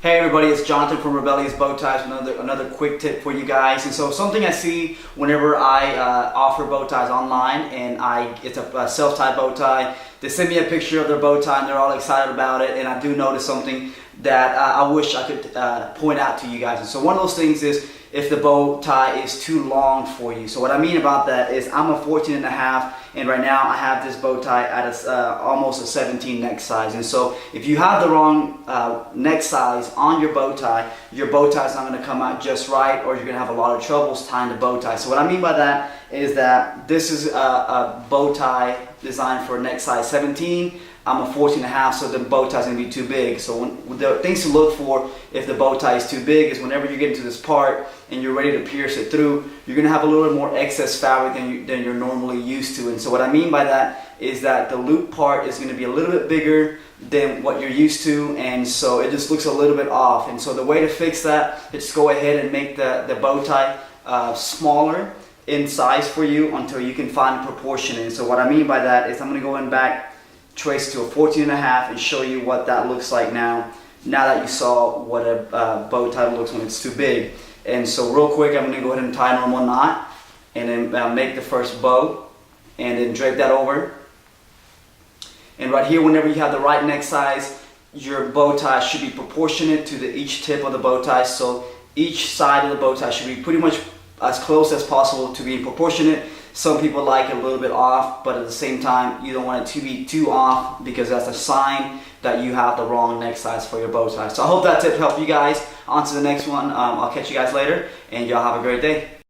Hey everybody, it's Jonathan from Rebellious Bow Ties with another quick tip for you guys. And so something I see whenever I offer bow ties online, and it's a self-tie bow tie. They send me a picture of their bow tie and they're all excited about it, and I do notice something that I wish I could point out to you guys. And so one of those things is if the bow tie is too long for you. So what I mean about that is I'm a 14 and a half, and right now I have this bow tie at almost a 17 neck size. And so if you have the wrong neck size on your bow tie is not going to come out just right, or you're going to have a lot of troubles tying the bow tie. So what I mean by that is that this is a bow tie designed for neck size 17. I'm a 14 and a half, so the bow tie is going to be too big. So the things to look for if the bow tie is too big is whenever you get into this part and you're ready to pierce it through, you're going to have a little bit more excess fabric than you're normally used to. And so what I mean by that is that the loop part is going to be a little bit bigger than what you're used to, and so it just looks a little bit off. And so the way to fix that is go ahead and make the bow tie smaller in size for you until you can find proportionate. And so what I mean by that is I'm going to go in back, trace to a 14 and a half, and show you what that looks like now that you saw what a bow tie looks when it's too big. And so real quick, I'm going to go ahead and tie a normal knot, and then make the first bow, and then drape that over. And right here, whenever you have the right neck size, your bow tie should be proportionate to each tip of the bow tie. So each side of the bow tie should be pretty much as close as possible to being proportionate. Some people like it a little bit off, but at the same time, you don't want it to be too off, because that's a sign that you have the wrong neck size for your bow tie. So I hope that tip helped you guys. On to the next one. I'll catch you guys later, and y'all have a great day.